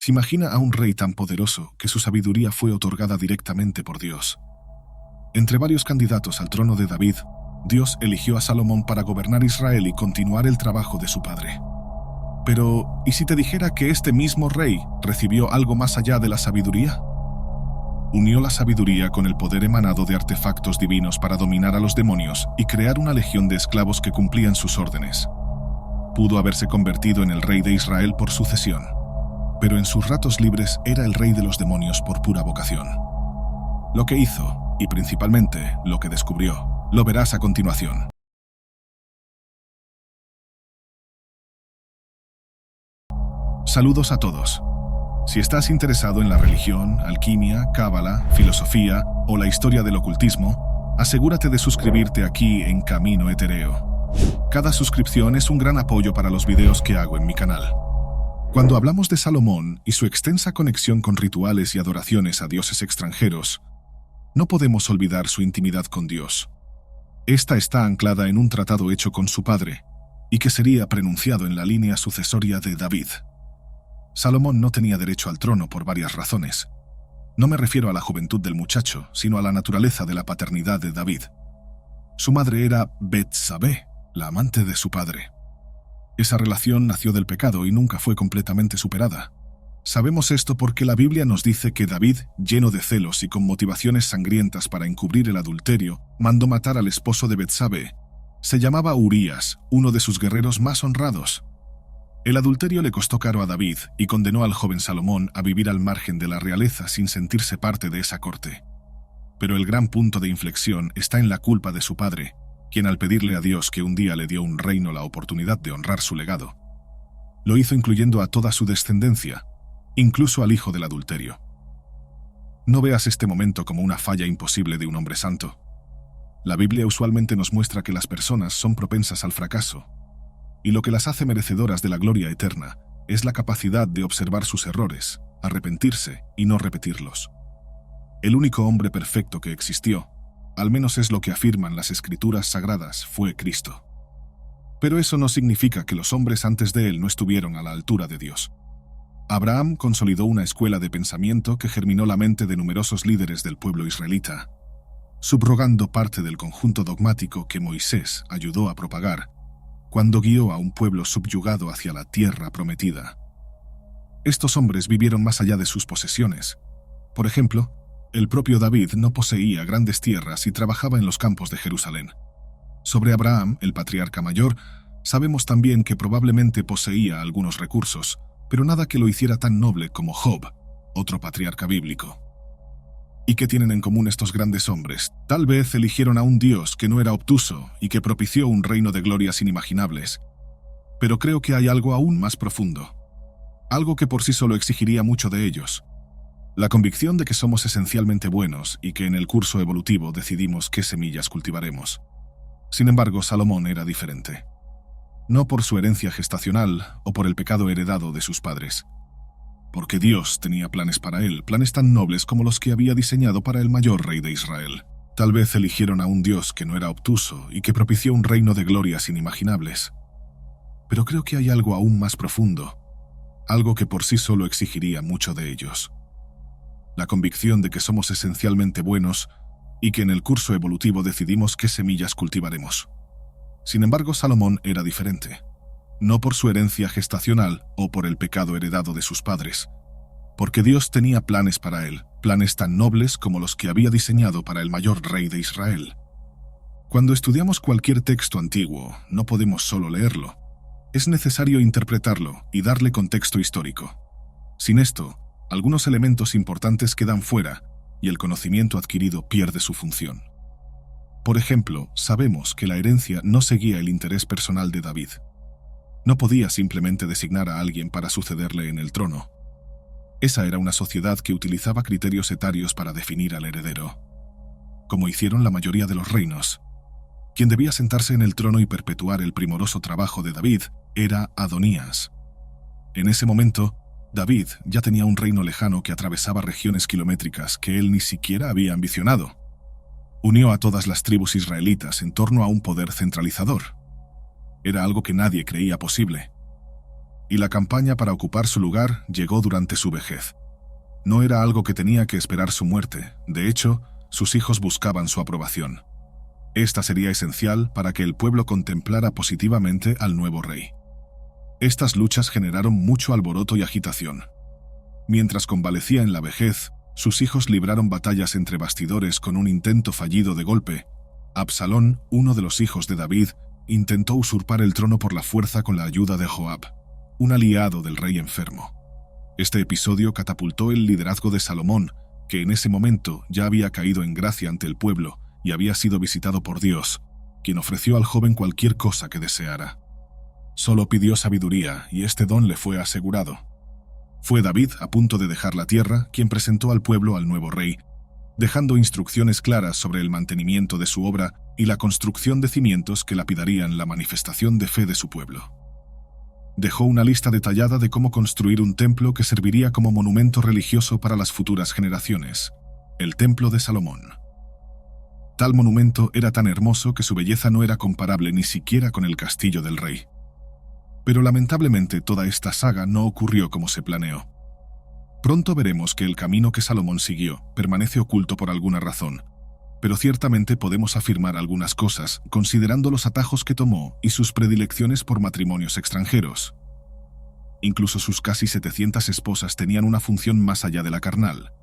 Se imagina a un rey tan poderoso que su sabiduría fue otorgada directamente por Dios. Entre varios candidatos al trono de David, Dios eligió a Salomón para gobernar Israel y continuar el trabajo de su padre. Pero, ¿y si te dijera que este mismo rey recibió algo más allá de la sabiduría? Unió la sabiduría con el poder emanado de artefactos divinos para dominar a los demonios y crear una legión de esclavos que cumplían sus órdenes. Pudo haberse convertido en el rey de Israel por sucesión, pero en sus ratos libres era el rey de los demonios por pura vocación. Lo que hizo, y principalmente lo que descubrió, lo verás a continuación. Saludos a todos. Si estás interesado en la religión, alquimia, cábala, filosofía o la historia del ocultismo, asegúrate de suscribirte aquí en Camino Etereo. Cada suscripción es un gran apoyo para los videos que hago en mi canal. Cuando hablamos de Salomón y su extensa conexión con rituales y adoraciones a dioses extranjeros, no podemos olvidar su intimidad con Dios. Esta está anclada en un tratado hecho con su padre, y que sería pronunciado en la línea sucesoria de David. Salomón no tenía derecho al trono por varias razones. No me refiero a la juventud del muchacho, sino a la naturaleza de la paternidad de David. Su madre era Betsabé, la amante de su padre. Esa relación nació del pecado y nunca fue completamente superada. Sabemos esto porque la Biblia nos dice que David, lleno de celos y con motivaciones sangrientas para encubrir el adulterio, mandó matar al esposo de Betsabé. Se llamaba Urías, uno de sus guerreros más honrados. El adulterio le costó caro a David y condenó al joven Salomón a vivir al margen de la realeza sin sentirse parte de esa corte. Pero el gran punto de inflexión está en la culpa de su padre, quien al pedirle a Dios que un día le dio un reino la oportunidad de honrar su legado, lo hizo incluyendo a toda su descendencia, incluso al hijo del adulterio. No veas este momento como una falla imposible de un hombre santo. La Biblia usualmente nos muestra que las personas son propensas al fracaso, y lo que las hace merecedoras de la gloria eterna es la capacidad de observar sus errores, arrepentirse y no repetirlos. El único hombre perfecto que existió, al menos es lo que afirman las escrituras sagradas, fue Cristo. Pero eso no significa que los hombres antes de él no estuvieron a la altura de Dios. Abraham consolidó una escuela de pensamiento que germinó la mente de numerosos líderes del pueblo israelita, subrogando parte del conjunto dogmático que Moisés ayudó a propagar cuando guió a un pueblo subyugado hacia la tierra prometida. Estos hombres vivieron más allá de sus posesiones. Por ejemplo, el propio David no poseía grandes tierras y trabajaba en los campos de Jerusalén. Sobre Abraham, el patriarca mayor, sabemos también que probablemente poseía algunos recursos, pero nada que lo hiciera tan noble como Job, otro patriarca bíblico. ¿Y qué tienen en común estos grandes hombres? Tal vez eligieron a un Dios que no era obtuso y que propició un reino de glorias inimaginables. Pero creo que hay algo aún más profundo. Algo que por sí solo exigiría mucho de ellos. La convicción de que somos esencialmente buenos y que en el curso evolutivo decidimos qué semillas cultivaremos. Sin embargo, Salomón era diferente. No por su herencia gestacional o por el pecado heredado de sus padres. Porque Dios tenía planes para él, planes tan nobles como los que había diseñado para el mayor rey de Israel. Tal vez eligieron a un Dios que no era obtuso y que propició un reino de glorias inimaginables. Pero creo que hay algo aún más profundo, algo que por sí solo exigiría mucho de ellos. La convicción de que somos esencialmente buenos y que en el curso evolutivo decidimos qué semillas cultivaremos. Sin embargo, Salomón era diferente. No por su herencia gestacional o por el pecado heredado de sus padres, porque Dios tenía planes para él, planes tan nobles como los que había diseñado para el mayor rey de Israel. Cuando estudiamos cualquier texto antiguo, no podemos solo leerlo. Es necesario interpretarlo y darle contexto histórico. Sin esto, algunos elementos importantes quedan fuera y el conocimiento adquirido pierde su función. Por ejemplo, sabemos que la herencia no seguía el interés personal de David. No podía simplemente designar a alguien para sucederle en el trono. Esa era una sociedad que utilizaba criterios etarios para definir al heredero, como hicieron la mayoría de los reinos. Quien debía sentarse en el trono y perpetuar el primoroso trabajo de David era Adonías. En ese momento, David ya tenía un reino lejano que atravesaba regiones kilométricas que él ni siquiera había ambicionado. Unió a todas las tribus israelitas en torno a un poder centralizador. Era algo que nadie creía posible. y la campaña para ocupar su lugar llegó durante su vejez. No era algo que tenía que esperar su muerte, de hecho, sus hijos buscaban su aprobación. Esta sería esencial para que el pueblo contemplara positivamente al nuevo rey. Estas luchas generaron mucho alboroto y agitación. Mientras convalecía en la vejez, sus hijos libraron batallas entre bastidores con un intento fallido de golpe. Absalón, uno de los hijos de David, intentó usurpar el trono por la fuerza con la ayuda de Joab, un aliado del rey enfermo. Este episodio catapultó el liderazgo de Salomón, que en ese momento ya había caído en gracia ante el pueblo y había sido visitado por Dios, quien ofreció al joven cualquier cosa que deseara. Solo pidió sabiduría y este don le fue asegurado. Fue David, a punto de dejar la tierra, quien presentó al pueblo al nuevo rey, dejando instrucciones claras sobre el mantenimiento de su obra y la construcción de cimientos que lapidarían la manifestación de fe de su pueblo. Dejó una lista detallada de cómo construir un templo que serviría como monumento religioso para las futuras generaciones, el Templo de Salomón. Tal monumento era tan hermoso que su belleza no era comparable ni siquiera con el castillo del rey. Pero lamentablemente toda esta saga no ocurrió como se planeó. Pronto veremos que el camino que Salomón siguió permanece oculto por alguna razón, pero ciertamente podemos afirmar algunas cosas considerando los atajos que tomó y sus predilecciones por matrimonios extranjeros. Incluso sus casi 700 esposas tenían una función más allá de la carnal.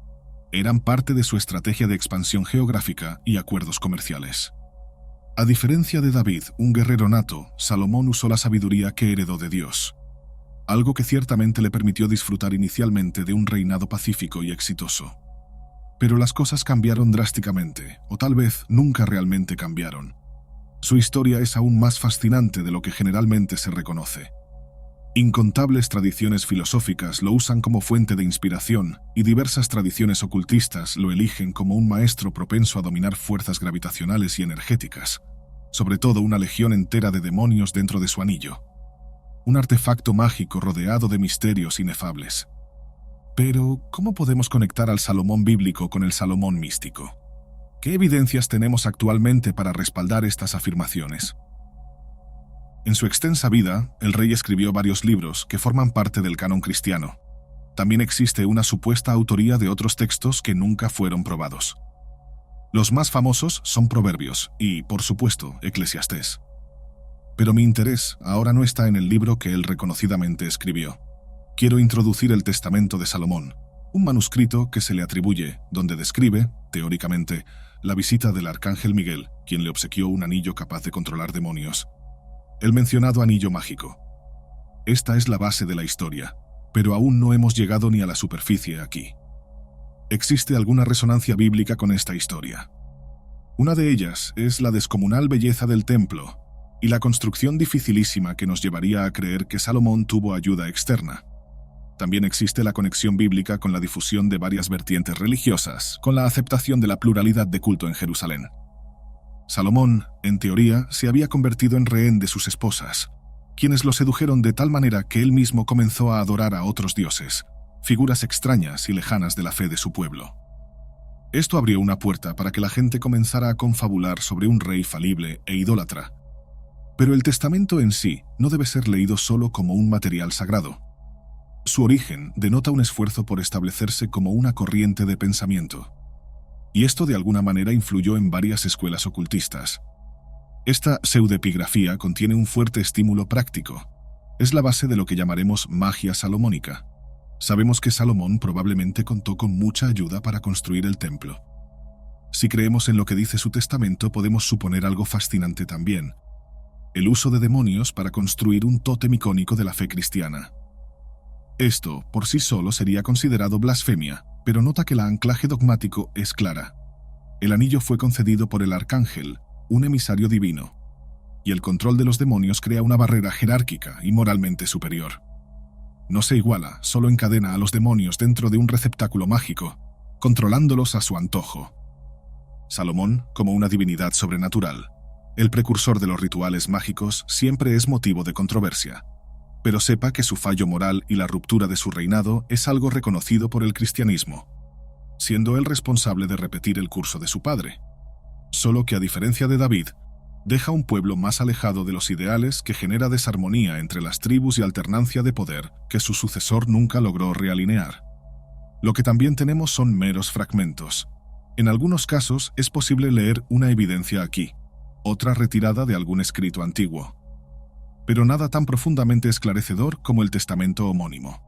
Eran parte de su estrategia de expansión geográfica y acuerdos comerciales. A diferencia de David, un guerrero nato, Salomón usó la sabiduría que heredó de Dios, algo que ciertamente le permitió disfrutar inicialmente de un reinado pacífico y exitoso. Pero las cosas cambiaron drásticamente, o tal vez nunca realmente cambiaron. Su historia es aún más fascinante de lo que generalmente se reconoce. Incontables tradiciones filosóficas lo usan como fuente de inspiración y diversas tradiciones ocultistas lo eligen como un maestro propenso a dominar fuerzas gravitacionales y energéticas, sobre todo una legión entera de demonios dentro de su anillo. Un artefacto mágico rodeado de misterios inefables. Pero, ¿cómo podemos conectar al Salomón bíblico con el Salomón místico? ¿Qué evidencias tenemos actualmente para respaldar estas afirmaciones? En su extensa vida, el rey escribió varios libros que forman parte del canon cristiano. También existe una supuesta autoría de otros textos que nunca fueron probados. Los más famosos son Proverbios y, por supuesto, Eclesiastés. Pero mi interés ahora no está en el libro que él reconocidamente escribió. Quiero introducir el Testamento de Salomón, un manuscrito que se le atribuye, donde describe, teóricamente, la visita del arcángel Miguel, quien le obsequió un anillo capaz de controlar demonios. El mencionado anillo mágico. Esta es la base de la historia, pero aún no hemos llegado ni a la superficie aquí. Existe alguna resonancia bíblica con esta historia. Una de ellas es la descomunal belleza del templo y la construcción dificilísima que nos llevaría a creer que Salomón tuvo ayuda externa. También existe la conexión bíblica con la difusión de varias vertientes religiosas, con la aceptación de la pluralidad de culto en Jerusalén. Salomón, en teoría, se había convertido en rehén de sus esposas, quienes lo sedujeron de tal manera que él mismo comenzó a adorar a otros dioses, figuras extrañas y lejanas de la fe de su pueblo. Esto abrió una puerta para que la gente comenzara a confabular sobre un rey falible e idólatra. Pero el testamento en sí no debe ser leído solo como un material sagrado. Su origen denota un esfuerzo por establecerse como una corriente de pensamiento. Y esto de alguna manera influyó en varias escuelas ocultistas. Esta pseudepigrafía contiene un fuerte estímulo práctico. Es la base de lo que llamaremos magia salomónica. Sabemos que Salomón probablemente contó con mucha ayuda para construir el templo. Si creemos en lo que dice su testamento, podemos suponer algo fascinante también: el uso de demonios para construir un tótem icónico de la fe cristiana. Esto, por sí solo, sería considerado blasfemia, pero nota que el anclaje dogmático es clara. El anillo fue concedido por el arcángel, un emisario divino, y el control de los demonios crea una barrera jerárquica y moralmente superior. No se iguala, solo encadena a los demonios dentro de un receptáculo mágico, controlándolos a su antojo. Salomón, como una divinidad sobrenatural, el precursor de los rituales mágicos, siempre es motivo de controversia. Pero sepa que su fallo moral y la ruptura de su reinado es algo reconocido por el cristianismo, siendo él responsable de repetir el curso de su padre. Solo que a diferencia de David, deja un pueblo más alejado de los ideales que genera desarmonía entre las tribus y alternancia de poder que su sucesor nunca logró realinear. Lo que también tenemos son meros fragmentos. En algunos casos es posible leer una evidencia aquí, otra retirada de algún escrito antiguo, pero nada tan profundamente esclarecedor como el testamento homónimo.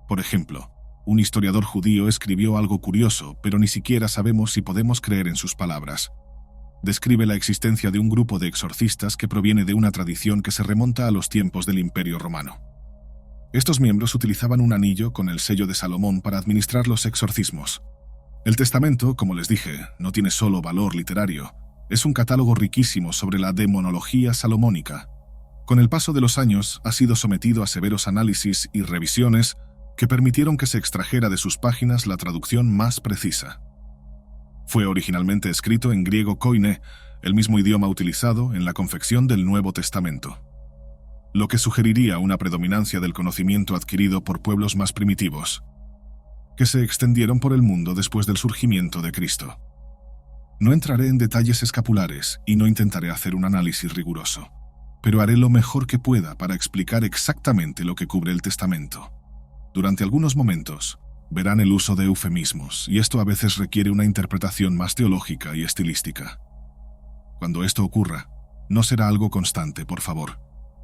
Por ejemplo, un historiador judío escribió algo curioso, pero ni siquiera sabemos si podemos creer en sus palabras. Describe la existencia de un grupo de exorcistas que proviene de una tradición que se remonta a los tiempos del Imperio Romano. Estos miembros utilizaban un anillo con el sello de Salomón para administrar los exorcismos. El testamento, como les dije, no tiene solo valor literario, es un catálogo riquísimo sobre la demonología salomónica. Con el paso de los años ha sido sometido a severos análisis y revisiones que permitieron que se extrajera de sus páginas la traducción más precisa. Fue originalmente escrito en griego koine, el mismo idioma utilizado en la confección del Nuevo Testamento, lo que sugeriría una predominancia del conocimiento adquirido por pueblos más primitivos, que se extendieron por el mundo después del surgimiento de Cristo. No entraré en detalles escapulares y no intentaré hacer un análisis riguroso, pero haré lo mejor que pueda para explicar exactamente lo que cubre el testamento. Durante algunos momentos, verán el uso de eufemismos, y esto a veces requiere una interpretación más teológica y estilística. Cuando esto ocurra, no será algo constante, por favor.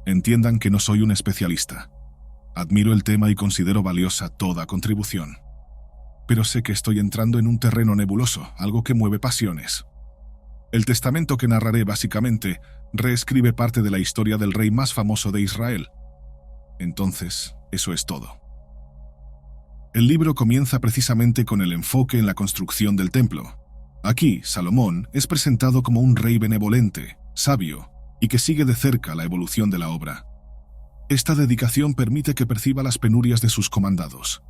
Entiendan que no soy un especialista. Admiro el tema y considero valiosa toda contribución. Pero sé que estoy entrando en un terreno nebuloso, algo que mueve pasiones. El testamento que narraré básicamente reescribe parte de la historia del rey más famoso de Israel. Entonces, eso es todo. El libro comienza precisamente con el enfoque en la construcción del templo. Aquí, Salomón es presentado como un rey benevolente, sabio, y que sigue de cerca la evolución de la obra. Esta dedicación permite que perciba las penurias de sus comandados.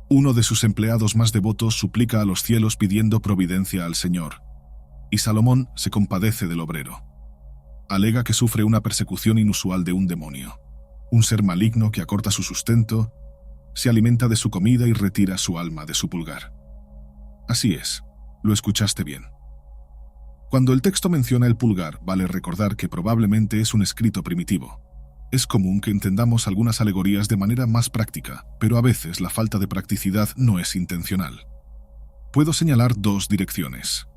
Uno de sus empleados más devotos suplica a los cielos pidiendo providencia al Señor, y Salomón se compadece del obrero. Alega que sufre una persecución inusual de un demonio, un ser maligno que acorta su sustento, se alimenta de su comida y retira su alma de su pulgar. Así es, lo escuchaste bien. Cuando el texto menciona el pulgar, vale recordar que probablemente es un escrito primitivo. Es común que entendamos algunas alegorías de manera más práctica, pero a veces la falta de practicidad no es intencional. Puedo señalar dos direcciones.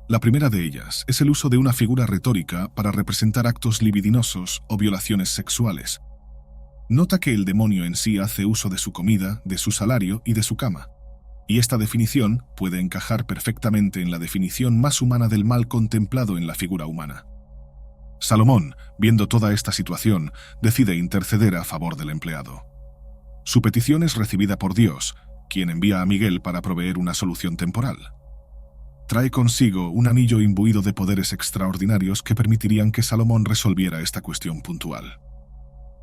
La primera de ellas es el uso de una figura retórica para representar actos libidinosos o violaciones sexuales. Nota que el demonio en sí hace uso de su comida, de su salario y de su cama. Y esta definición puede encajar perfectamente en la definición más humana del mal contemplado en la figura humana. Salomón, viendo toda esta situación, decide interceder a favor del empleado. Su petición es recibida por Dios, quien envía a Miguel para proveer una solución temporal. Trae consigo un anillo imbuido de poderes extraordinarios que permitirían que Salomón resolviera esta cuestión puntual.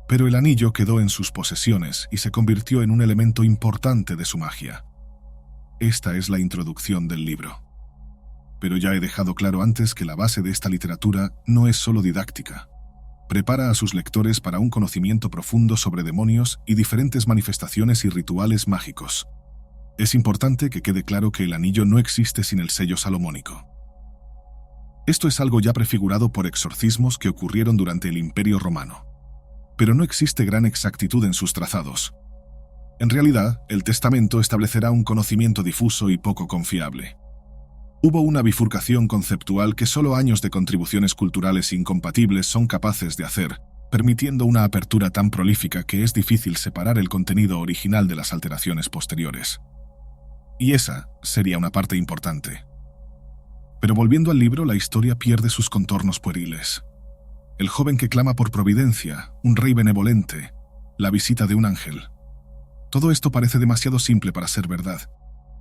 Pero el anillo quedó en sus posesiones y se convirtió en un elemento importante de su magia. Esta es la introducción del libro. Pero ya he dejado claro antes que la base de esta literatura no es solo didáctica. Prepara a sus lectores para un conocimiento profundo sobre demonios y diferentes manifestaciones y rituales mágicos. Es importante que quede claro que el anillo no existe sin el sello salomónico. Esto es algo ya prefigurado por exorcismos que ocurrieron durante el Imperio Romano. Pero no existe gran exactitud en sus trazados. En realidad, el testamento establecerá un conocimiento difuso y poco confiable. Hubo una bifurcación conceptual que solo años de contribuciones culturales incompatibles son capaces de hacer, permitiendo una apertura tan prolífica que es difícil separar el contenido original de las alteraciones posteriores. Y esa sería una parte importante. Pero volviendo al libro, la historia pierde sus contornos pueriles. El joven que clama por providencia, un rey benevolente, la visita de un ángel. Todo esto parece demasiado simple para ser verdad,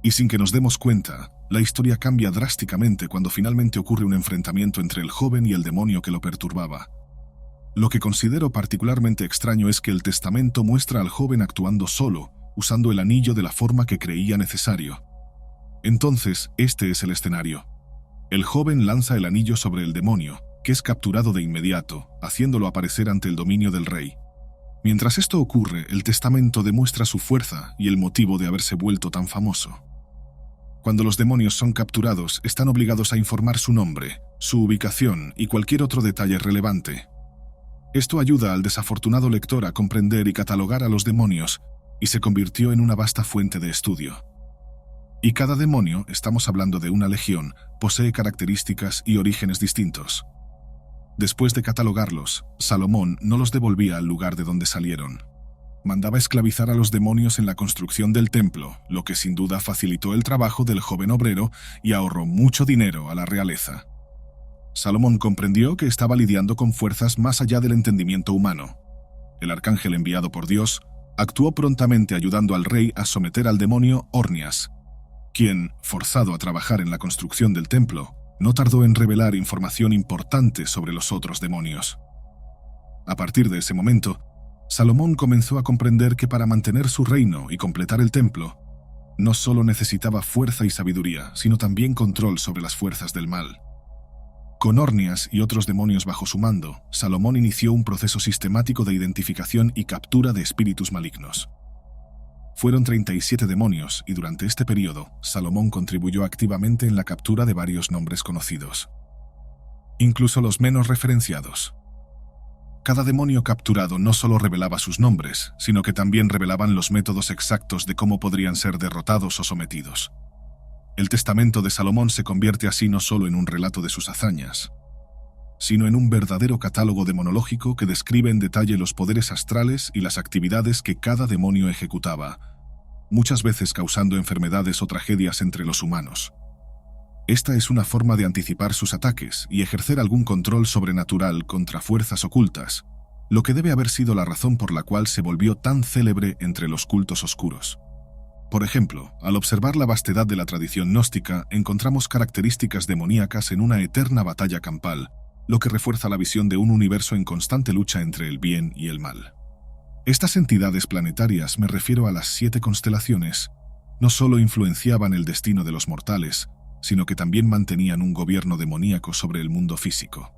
y sin que nos demos cuenta, la historia cambia drásticamente cuando finalmente ocurre un enfrentamiento entre el joven y el demonio que lo perturbaba. Lo que considero particularmente extraño es que el testamento muestra al joven actuando solo, usando el anillo de la forma que creía necesario. Entonces, este es el escenario. El joven lanza el anillo sobre el demonio, que es capturado de inmediato, haciéndolo aparecer ante el dominio del rey. Mientras esto ocurre, el testamento demuestra su fuerza y el motivo de haberse vuelto tan famoso. Cuando los demonios son capturados, están obligados a informar su nombre, su ubicación y cualquier otro detalle relevante. Esto ayuda al desafortunado lector a comprender y catalogar a los demonios, y se convirtió en una vasta fuente de estudio. Y cada demonio, estamos hablando de una legión, posee características y orígenes distintos. Después de catalogarlos, Salomón no los devolvía al lugar de donde salieron. Mandaba esclavizar a los demonios en la construcción del templo, lo que sin duda facilitó el trabajo del joven obrero y ahorró mucho dinero a la realeza. Salomón comprendió que estaba lidiando con fuerzas más allá del entendimiento humano. El arcángel enviado por Dios actuó prontamente ayudando al rey a someter al demonio Ornias, quien, forzado a trabajar en la construcción del templo, no tardó en revelar información importante sobre los otros demonios. A partir de ese momento, Salomón comenzó a comprender que para mantener su reino y completar el templo, no solo necesitaba fuerza y sabiduría, sino también control sobre las fuerzas del mal. Con Ornias y otros demonios bajo su mando, Salomón inició un proceso sistemático de identificación y captura de espíritus malignos. Fueron 37 demonios y durante este periodo, Salomón contribuyó activamente en la captura de varios nombres conocidos, incluso los menos referenciados. Cada demonio capturado no solo revelaba sus nombres, sino que también revelaban los métodos exactos de cómo podrían ser derrotados o sometidos. El testamento de Salomón se convierte así no solo en un relato de sus hazañas, sino en un verdadero catálogo demonológico que describe en detalle los poderes astrales y las actividades que cada demonio ejecutaba, muchas veces causando enfermedades o tragedias entre los humanos. Esta es una forma de anticipar sus ataques y ejercer algún control sobrenatural contra fuerzas ocultas, lo que debe haber sido la razón por la cual se volvió tan célebre entre los cultos oscuros. Por ejemplo, al observar la vastedad de la tradición gnóstica, encontramos características demoníacas en una eterna batalla campal, lo que refuerza la visión de un universo en constante lucha entre el bien y el mal. Estas entidades planetarias, me refiero a las 7 constelaciones, no solo influenciaban el destino de los mortales, sino que también mantenían un gobierno demoníaco sobre el mundo físico.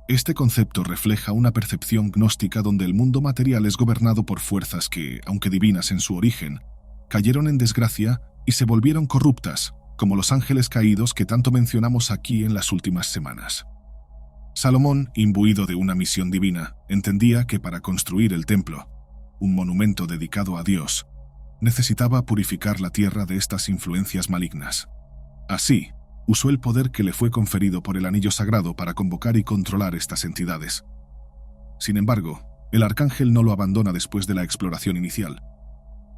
Este concepto refleja una percepción gnóstica donde el mundo material es gobernado por fuerzas que, aunque divinas en su origen, cayeron en desgracia y se volvieron corruptas, como los ángeles caídos que tanto mencionamos aquí en las últimas semanas. Salomón, imbuido de una misión divina, entendía que para construir el templo, un monumento dedicado a Dios, necesitaba purificar la tierra de estas influencias malignas. Así, usó el poder que le fue conferido por el anillo sagrado para convocar y controlar estas entidades. Sin embargo, el arcángel no lo abandona después de la exploración inicial.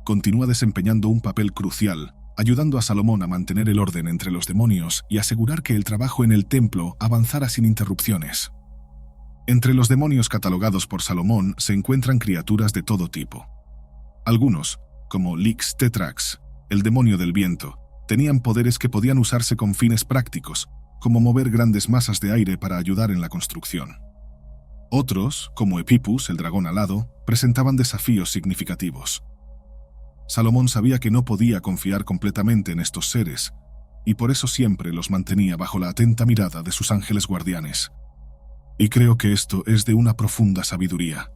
Continúa desempeñando un papel crucial, ayudando a Salomón a mantener el orden entre los demonios y asegurar que el trabajo en el templo avanzara sin interrupciones. Entre los demonios catalogados por Salomón se encuentran criaturas de todo tipo. Algunos, como Lix Tetrax, el demonio del viento, tenían poderes que podían usarse con fines prácticos, como mover grandes masas de aire para ayudar en la construcción. Otros, como Epipus, el dragón alado, presentaban desafíos significativos. Salomón sabía que no podía confiar completamente en estos seres, y por eso siempre los mantenía bajo la atenta mirada de sus ángeles guardianes. Y creo que esto es de una profunda sabiduría.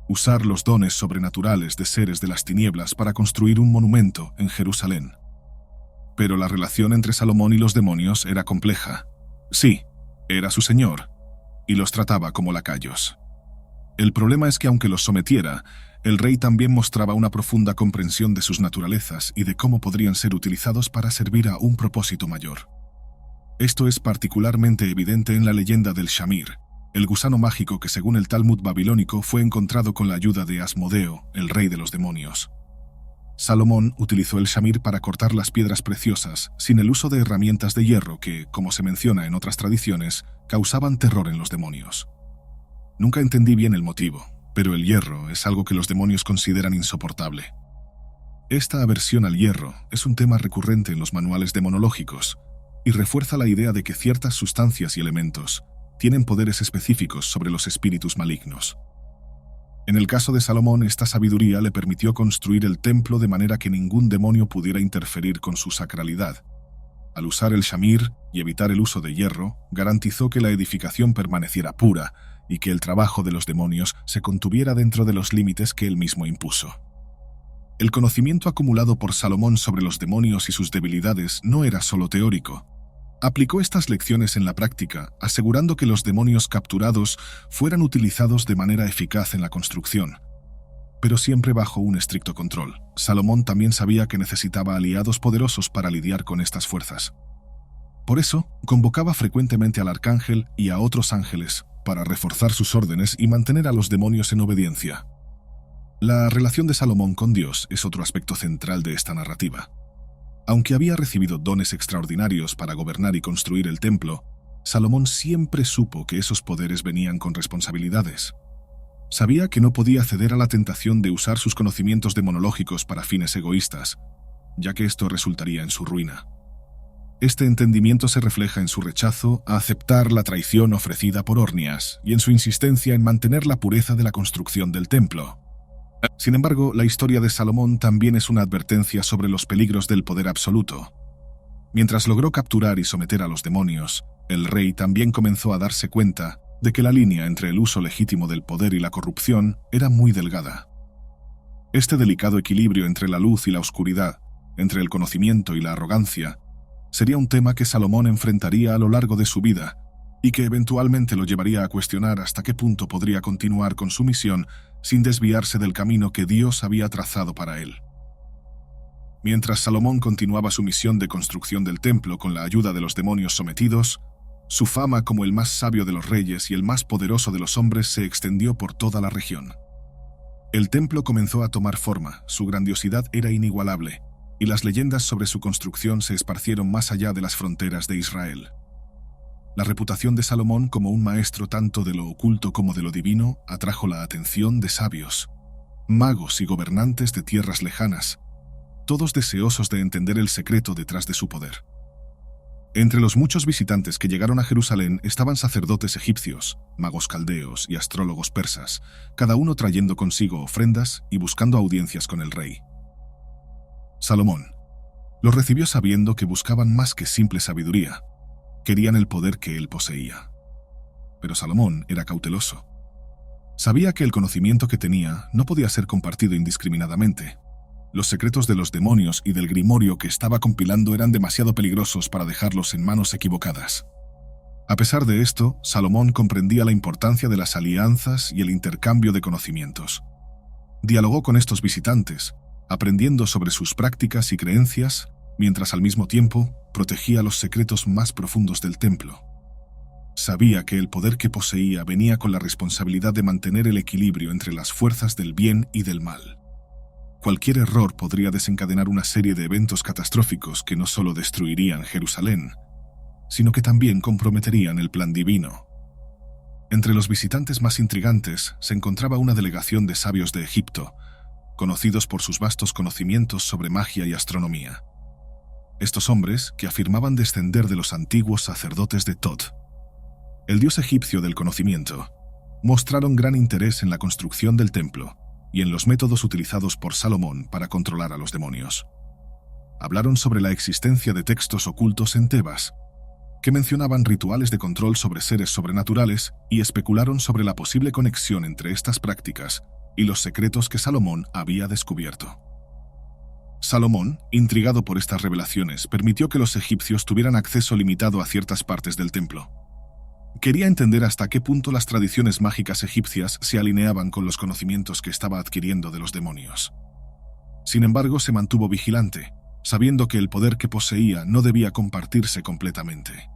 Usar los dones sobrenaturales de seres de las tinieblas para construir un monumento en Jerusalén. Pero la relación entre Salomón y los demonios era compleja. Sí, era su señor, y los trataba como lacayos. El problema es que aunque los sometiera, el rey también mostraba una profunda comprensión de sus naturalezas y de cómo podrían ser utilizados para servir a un propósito mayor. Esto es particularmente evidente en la leyenda del Shamir, el gusano mágico que según el Talmud babilónico fue encontrado con la ayuda de Asmodeo, el rey de los demonios. Salomón utilizó el Shamir para cortar las piedras preciosas sin el uso de herramientas de hierro que, como se menciona en otras tradiciones, causaban terror en los demonios. Nunca entendí bien el motivo, pero el hierro es algo que los demonios consideran insoportable. Esta aversión al hierro es un tema recurrente en los manuales demonológicos y refuerza la idea de que ciertas sustancias y elementos tienen poderes específicos sobre los espíritus malignos. En el caso de Salomón, esta sabiduría le permitió construir el templo de manera que ningún demonio pudiera interferir con su sacralidad. Al usar el Shamir y evitar el uso de hierro, garantizó que la edificación permaneciera pura y que el trabajo de los demonios se contuviera dentro de los límites que él mismo impuso. El conocimiento acumulado por Salomón sobre los demonios y sus debilidades no era solo teórico. Aplicó estas lecciones en la práctica, asegurando que los demonios capturados fueran utilizados de manera eficaz en la construcción, pero siempre bajo un estricto control. Salomón también sabía que necesitaba aliados poderosos para lidiar con estas fuerzas. Por eso, convocaba frecuentemente al arcángel y a otros ángeles para reforzar sus órdenes y mantener a los demonios en obediencia. La relación de Salomón con Dios es otro aspecto central de esta narrativa. Aunque había recibido dones extraordinarios para gobernar y construir el templo, Salomón siempre supo que esos poderes venían con responsabilidades. Sabía que no podía ceder a la tentación de usar sus conocimientos demonológicos para fines egoístas, ya que esto resultaría en su ruina. Este entendimiento se refleja en su rechazo a aceptar la traición ofrecida por Ornias y en su insistencia en mantener la pureza de la construcción del templo. Sin embargo, la historia de Salomón también es una advertencia sobre los peligros del poder absoluto. Mientras logró capturar y someter a los demonios, el rey también comenzó a darse cuenta de que la línea entre el uso legítimo del poder y la corrupción era muy delgada. Este delicado equilibrio entre la luz y la oscuridad, entre el conocimiento y la arrogancia, sería un tema que Salomón enfrentaría a lo largo de su vida y que eventualmente lo llevaría a cuestionar hasta qué punto podría continuar con su misión sin desviarse del camino que Dios había trazado para él. Mientras Salomón continuaba su misión de construcción del templo con la ayuda de los demonios sometidos, su fama como el más sabio de los reyes y el más poderoso de los hombres se extendió por toda la región. El templo comenzó a tomar forma, su grandiosidad era inigualable, y las leyendas sobre su construcción se esparcieron más allá de las fronteras de Israel. La reputación de Salomón como un maestro tanto de lo oculto como de lo divino atrajo la atención de sabios, magos y gobernantes de tierras lejanas, todos deseosos de entender el secreto detrás de su poder. Entre los muchos visitantes que llegaron a Jerusalén estaban sacerdotes egipcios, magos caldeos y astrólogos persas, cada uno trayendo consigo ofrendas y buscando audiencias con el rey. Salomón los recibió sabiendo que buscaban más que simple sabiduría. Querían el poder que él poseía. Pero Salomón era cauteloso. Sabía que el conocimiento que tenía no podía ser compartido indiscriminadamente. Los secretos de los demonios y del grimorio que estaba compilando eran demasiado peligrosos para dejarlos en manos equivocadas. A pesar de esto, Salomón comprendía la importancia de las alianzas y el intercambio de conocimientos. Dialogó con estos visitantes, aprendiendo sobre sus prácticas y creencias, mientras al mismo tiempo protegía los secretos más profundos del templo. Sabía que el poder que poseía venía con la responsabilidad de mantener el equilibrio entre las fuerzas del bien y del mal. Cualquier error podría desencadenar una serie de eventos catastróficos que no solo destruirían Jerusalén, sino que también comprometerían el plan divino. Entre los visitantes más intrigantes se encontraba una delegación de sabios de Egipto, conocidos por sus vastos conocimientos sobre magia y astronomía. Estos hombres, que afirmaban descender de los antiguos sacerdotes de Tot, el dios egipcio del conocimiento, mostraron gran interés en la construcción del templo y en los métodos utilizados por Salomón para controlar a los demonios. Hablaron sobre la existencia de textos ocultos en Tebas, que mencionaban rituales de control sobre seres sobrenaturales y especularon sobre la posible conexión entre estas prácticas y los secretos que Salomón había descubierto. Salomón, intrigado por estas revelaciones, permitió que los egipcios tuvieran acceso limitado a ciertas partes del templo. Quería entender hasta qué punto las tradiciones mágicas egipcias se alineaban con los conocimientos que estaba adquiriendo de los demonios. Sin embargo, se mantuvo vigilante, sabiendo que el poder que poseía no debía compartirse completamente.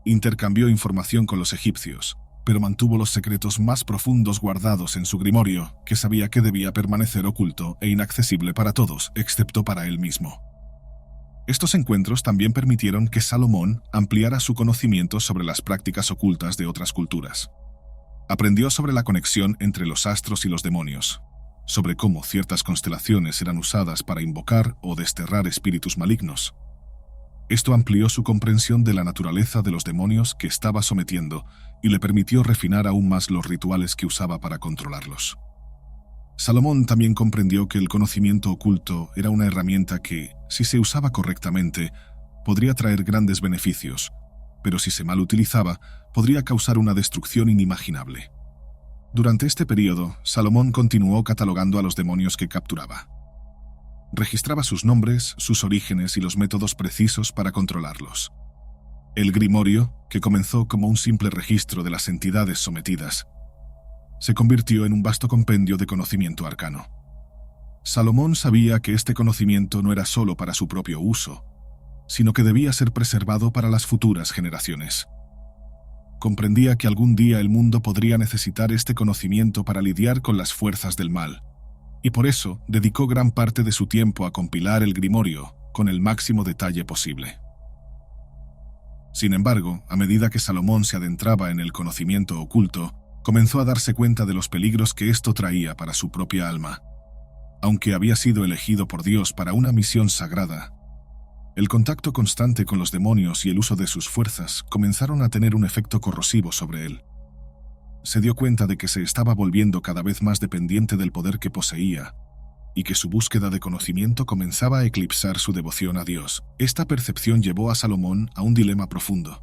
Intercambió información con los egipcios, pero mantuvo los secretos más profundos guardados en su grimorio, que sabía que debía permanecer oculto e inaccesible para todos, excepto para él mismo. Estos encuentros también permitieron que Salomón ampliara su conocimiento sobre las prácticas ocultas de otras culturas. Aprendió sobre la conexión entre los astros y los demonios, sobre cómo ciertas constelaciones eran usadas para invocar o desterrar espíritus malignos. Esto amplió su comprensión de la naturaleza de los demonios que estaba sometiendo y le permitió refinar aún más los rituales que usaba para controlarlos. Salomón también comprendió que el conocimiento oculto era una herramienta que, si se usaba correctamente, podría traer grandes beneficios, pero si se mal utilizaba, podría causar una destrucción inimaginable. Durante este periodo, Salomón continuó catalogando a los demonios que capturaba. Registraba sus nombres, sus orígenes y los métodos precisos para controlarlos. El Grimorio, que comenzó como un simple registro de las entidades sometidas, se convirtió en un vasto compendio de conocimiento arcano. Salomón sabía que este conocimiento no era solo para su propio uso, sino que debía ser preservado para las futuras generaciones. Comprendía que algún día el mundo podría necesitar este conocimiento para lidiar con las fuerzas del mal, y por eso dedicó gran parte de su tiempo a compilar el Grimorio con el máximo detalle posible. Sin embargo, a medida que Salomón se adentraba en el conocimiento oculto, comenzó a darse cuenta de los peligros que esto traía para su propia alma. Aunque había sido elegido por Dios para una misión sagrada, el contacto constante con los demonios y el uso de sus fuerzas comenzaron a tener un efecto corrosivo sobre él. Se dio cuenta de que se estaba volviendo cada vez más dependiente del poder que poseía y que su búsqueda de conocimiento comenzaba a eclipsar su devoción a Dios. Esta percepción llevó a Salomón a un dilema profundo.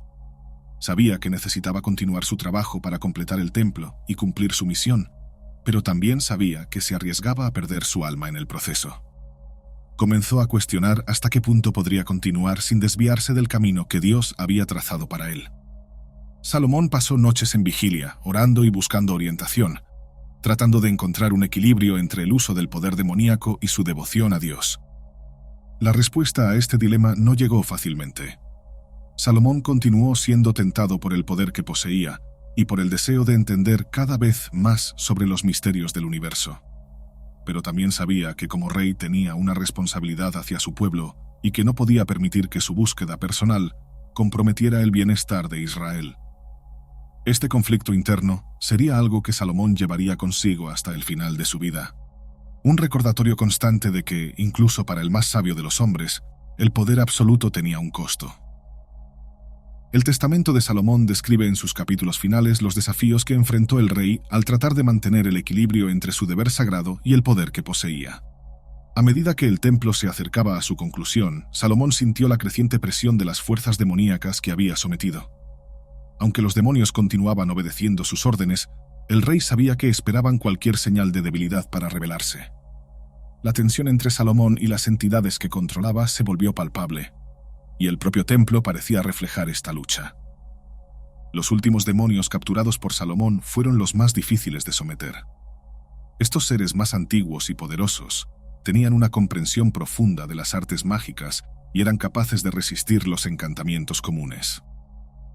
Sabía que necesitaba continuar su trabajo para completar el templo y cumplir su misión, pero también sabía que se arriesgaba a perder su alma en el proceso. Comenzó a cuestionar hasta qué punto podría continuar sin desviarse del camino que Dios había trazado para él. Salomón pasó noches en vigilia, orando y buscando orientación, tratando de encontrar un equilibrio entre el uso del poder demoníaco y su devoción a Dios. La respuesta a este dilema no llegó fácilmente. Salomón continuó siendo tentado por el poder que poseía y por el deseo de entender cada vez más sobre los misterios del universo. Pero también sabía que como rey tenía una responsabilidad hacia su pueblo y que no podía permitir que su búsqueda personal comprometiera el bienestar de Israel. Este conflicto interno sería algo que Salomón llevaría consigo hasta el final de su vida. Un recordatorio constante de que, incluso para el más sabio de los hombres, el poder absoluto tenía un costo. El Testamento de Salomón describe en sus capítulos finales los desafíos que enfrentó el rey al tratar de mantener el equilibrio entre su deber sagrado y el poder que poseía. A medida que el templo se acercaba a su conclusión, Salomón sintió la creciente presión de las fuerzas demoníacas que había sometido. Aunque los demonios continuaban obedeciendo sus órdenes, el rey sabía que esperaban cualquier señal de debilidad para rebelarse. La tensión entre Salomón y las entidades que controlaba se volvió palpable, y el propio templo parecía reflejar esta lucha. Los últimos demonios capturados por Salomón fueron los más difíciles de someter. Estos seres más antiguos y poderosos tenían una comprensión profunda de las artes mágicas y eran capaces de resistir los encantamientos comunes.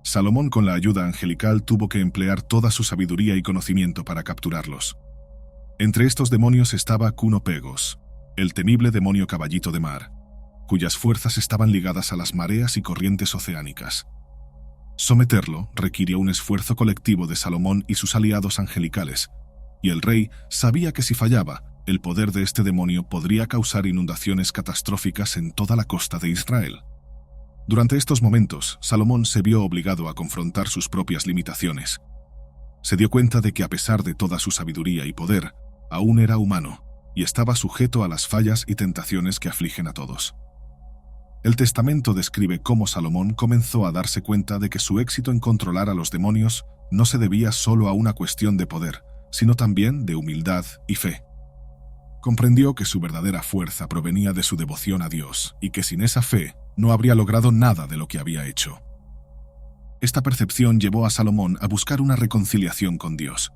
Salomón, con la ayuda angelical, tuvo que emplear toda su sabiduría y conocimiento para capturarlos. Entre estos demonios estaba Cunopegos, el temible demonio caballito de mar, cuyas fuerzas estaban ligadas a las mareas y corrientes oceánicas. Someterlo requirió un esfuerzo colectivo de Salomón y sus aliados angelicales, y el rey sabía que si fallaba, el poder de este demonio podría causar inundaciones catastróficas en toda la costa de Israel. Durante estos momentos, Salomón se vio obligado a confrontar sus propias limitaciones. Se dio cuenta de que a pesar de toda su sabiduría y poder, aún era humano, y estaba sujeto a las fallas y tentaciones que afligen a todos. El Testamento describe cómo Salomón comenzó a darse cuenta de que su éxito en controlar a los demonios no se debía solo a una cuestión de poder, sino también de humildad y fe. Comprendió que su verdadera fuerza provenía de su devoción a Dios y que sin esa fe no habría logrado nada de lo que había hecho. Esta percepción llevó a Salomón a buscar una reconciliación con Dios.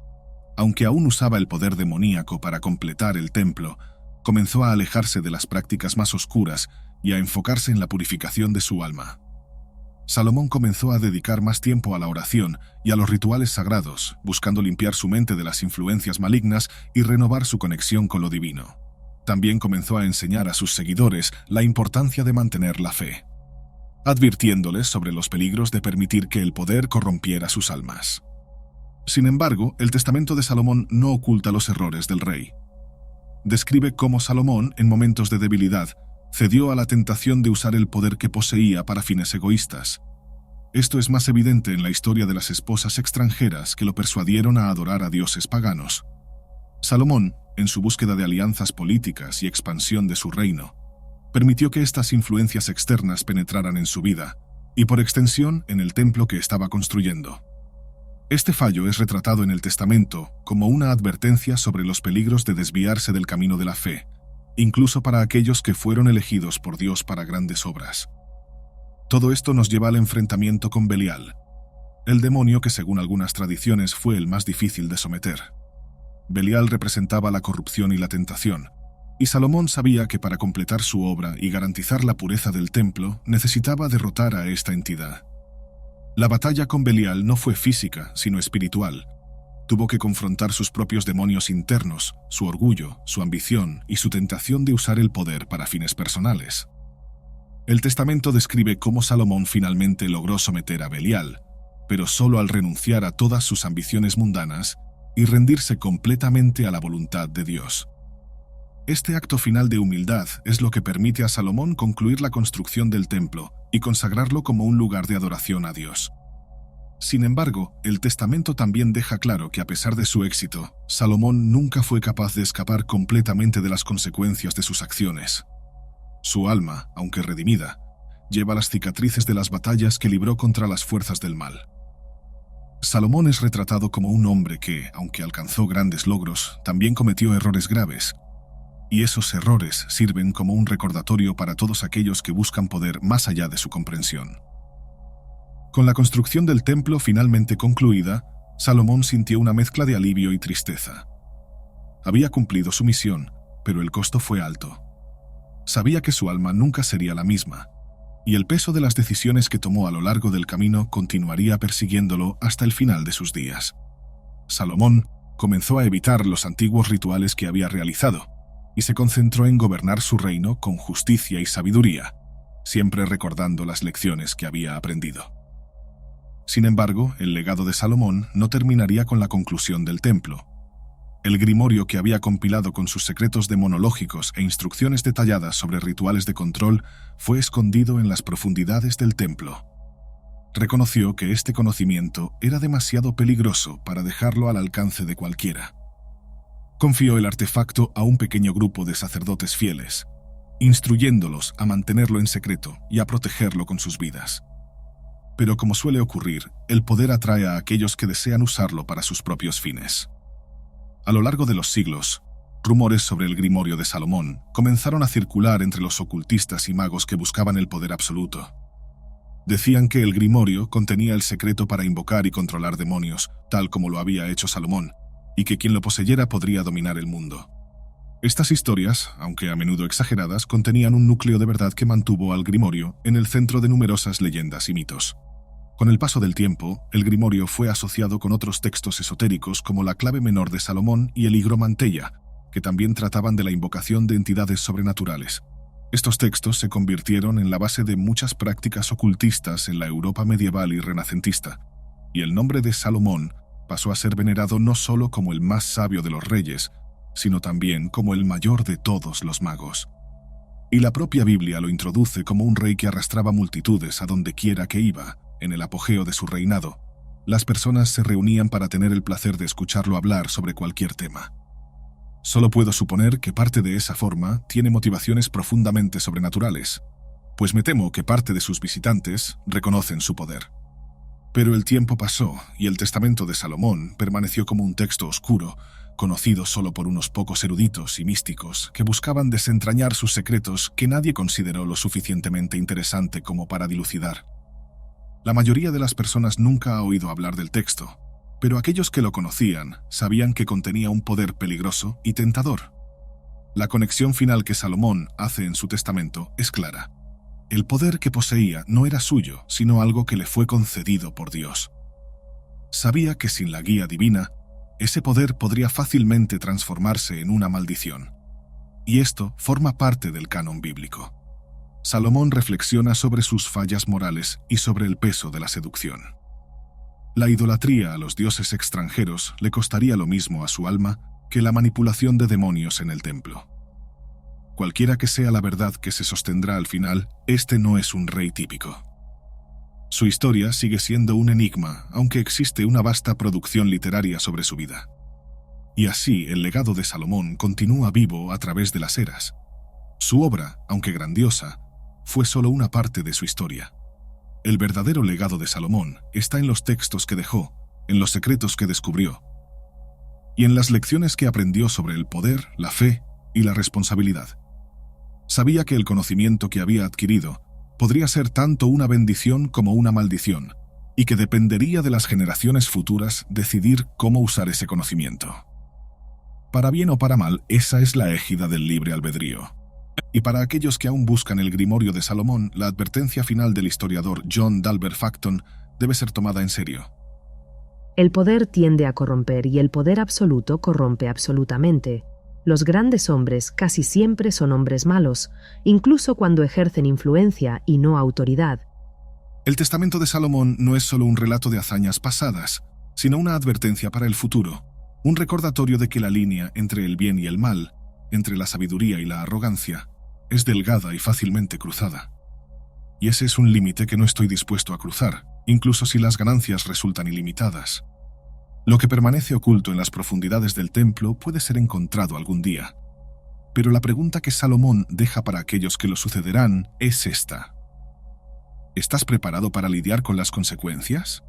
Aunque aún usaba el poder demoníaco para completar el templo, comenzó a alejarse de las prácticas más oscuras y a enfocarse en la purificación de su alma. Salomón comenzó a dedicar más tiempo a la oración y a los rituales sagrados, buscando limpiar su mente de las influencias malignas y renovar su conexión con lo divino. También comenzó a enseñar a sus seguidores la importancia de mantener la fe, advirtiéndoles sobre los peligros de permitir que el poder corrompiera sus almas. Sin embargo, el Testamento de Salomón no oculta los errores del rey. Describe cómo Salomón, en momentos de debilidad, cedió a la tentación de usar el poder que poseía para fines egoístas. Esto es más evidente en la historia de las esposas extranjeras que lo persuadieron a adorar a dioses paganos. Salomón, en su búsqueda de alianzas políticas y expansión de su reino, permitió que estas influencias externas penetraran en su vida y, por extensión, en el templo que estaba construyendo. Este fallo es retratado en el Testamento como una advertencia sobre los peligros de desviarse del camino de la fe incluso para aquellos que fueron elegidos por Dios para grandes obras. Todo esto nos lleva al enfrentamiento con Belial, el demonio que según algunas tradiciones fue el más difícil de someter. Belial representaba la corrupción y la tentación, y Salomón sabía que para completar su obra y garantizar la pureza del templo necesitaba derrotar a esta entidad. La batalla con Belial no fue física, sino espiritual. Tuvo que confrontar sus propios demonios internos, su orgullo, su ambición y su tentación de usar el poder para fines personales. El Testamento describe cómo Salomón finalmente logró someter a Belial, pero solo al renunciar a todas sus ambiciones mundanas y rendirse completamente a la voluntad de Dios. Este acto final de humildad es lo que permite a Salomón concluir la construcción del templo y consagrarlo como un lugar de adoración a Dios. Sin embargo, el Testamento también deja claro que a pesar de su éxito, Salomón nunca fue capaz de escapar completamente de las consecuencias de sus acciones. Su alma, aunque redimida, lleva las cicatrices de las batallas que libró contra las fuerzas del mal. Salomón es retratado como un hombre que, aunque alcanzó grandes logros, también cometió errores graves, y esos errores sirven como un recordatorio para todos aquellos que buscan poder más allá de su comprensión. Con la construcción del templo finalmente concluida, Salomón sintió una mezcla de alivio y tristeza. Había cumplido su misión, pero el costo fue alto. Sabía que su alma nunca sería la misma, y el peso de las decisiones que tomó a lo largo del camino continuaría persiguiéndolo hasta el final de sus días. Salomón comenzó a evitar los antiguos rituales que había realizado, y se concentró en gobernar su reino con justicia y sabiduría, siempre recordando las lecciones que había aprendido. Sin embargo, el legado de Salomón no terminaría con la conclusión del templo. El grimorio que había compilado con sus secretos demonológicos e instrucciones detalladas sobre rituales de control fue escondido en las profundidades del templo. Reconoció que este conocimiento era demasiado peligroso para dejarlo al alcance de cualquiera. Confió el artefacto a un pequeño grupo de sacerdotes fieles, instruyéndolos a mantenerlo en secreto y a protegerlo con sus vidas. Pero como suele ocurrir, el poder atrae a aquellos que desean usarlo para sus propios fines. A lo largo de los siglos, rumores sobre el grimorio de Salomón comenzaron a circular entre los ocultistas y magos que buscaban el poder absoluto. Decían que el grimorio contenía el secreto para invocar y controlar demonios, tal como lo había hecho Salomón, y que quien lo poseyera podría dominar el mundo. Estas historias, aunque a menudo exageradas, contenían un núcleo de verdad que mantuvo al grimorio en el centro de numerosas leyendas y mitos. Con el paso del tiempo, el grimorio fue asociado con otros textos esotéricos como la clave menor de Salomón y el higromanteia, que también trataban de la invocación de entidades sobrenaturales. Estos textos se convirtieron en la base de muchas prácticas ocultistas en la Europa medieval y renacentista, y el nombre de Salomón pasó a ser venerado no solo como el más sabio de los reyes, sino también como el mayor de todos los magos. Y la propia Biblia lo introduce como un rey que arrastraba multitudes a donde quiera que iba. En el apogeo de su reinado, las personas se reunían para tener el placer de escucharlo hablar sobre cualquier tema. Solo puedo suponer que parte de esa forma tiene motivaciones profundamente sobrenaturales, pues me temo que parte de sus visitantes reconocen su poder. Pero el tiempo pasó y el Testamento de Salomón permaneció como un texto oscuro, conocido solo por unos pocos eruditos y místicos que buscaban desentrañar sus secretos que nadie consideró lo suficientemente interesante como para dilucidar. La mayoría de las personas nunca ha oído hablar del texto, pero aquellos que lo conocían sabían que contenía un poder peligroso y tentador. La conexión final que Salomón hace en su testamento es clara. El poder que poseía no era suyo, sino algo que le fue concedido por Dios. Sabía que sin la guía divina, ese poder podría fácilmente transformarse en una maldición. Y esto forma parte del canon bíblico. Salomón reflexiona sobre sus fallas morales y sobre el peso de la seducción. La idolatría a los dioses extranjeros le costaría lo mismo a su alma que la manipulación de demonios en el templo. Cualquiera que sea la verdad que se sostendrá al final, este no es un rey típico. Su historia sigue siendo un enigma, aunque existe una vasta producción literaria sobre su vida. Y así el legado de Salomón continúa vivo a través de las eras. Su obra, aunque grandiosa, fue solo una parte de su historia. El verdadero legado de Salomón está en los textos que dejó, en los secretos que descubrió, y en las lecciones que aprendió sobre el poder, la fe y la responsabilidad. Sabía que el conocimiento que había adquirido podría ser tanto una bendición como una maldición, y que dependería de las generaciones futuras decidir cómo usar ese conocimiento. Para bien o para mal, esa es la égida del libre albedrío. Y para aquellos que aún buscan el Grimorio de Salomón, la advertencia final del historiador John Dalbert Facton debe ser tomada en serio. El poder tiende a corromper y el poder absoluto corrompe absolutamente. Los grandes hombres casi siempre son hombres malos, incluso cuando ejercen influencia y no autoridad. El Testamento de Salomón no es solo un relato de hazañas pasadas, sino una advertencia para el futuro, un recordatorio de que la línea entre el bien y el mal, entre la sabiduría y la arrogancia, es delgada y fácilmente cruzada. Y ese es un límite que no estoy dispuesto a cruzar, incluso si las ganancias resultan ilimitadas. Lo que permanece oculto en las profundidades del templo puede ser encontrado algún día. Pero la pregunta que Salomón deja para aquellos que lo sucederán es esta. ¿Estás preparado para lidiar con las consecuencias?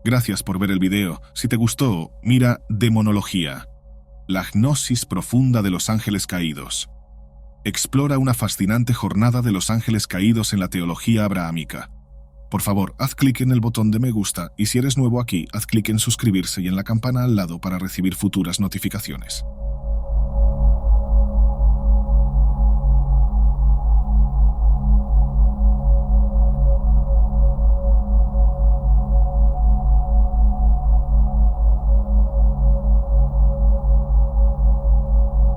Gracias por ver el video. Si te gustó, mira Demonología, la gnosis profunda de los ángeles caídos. Explora una fascinante jornada de los ángeles caídos en la teología abrahámica. Por favor, haz clic en el botón de me gusta y si eres nuevo aquí, haz clic en suscribirse y en la campana al lado para recibir futuras notificaciones.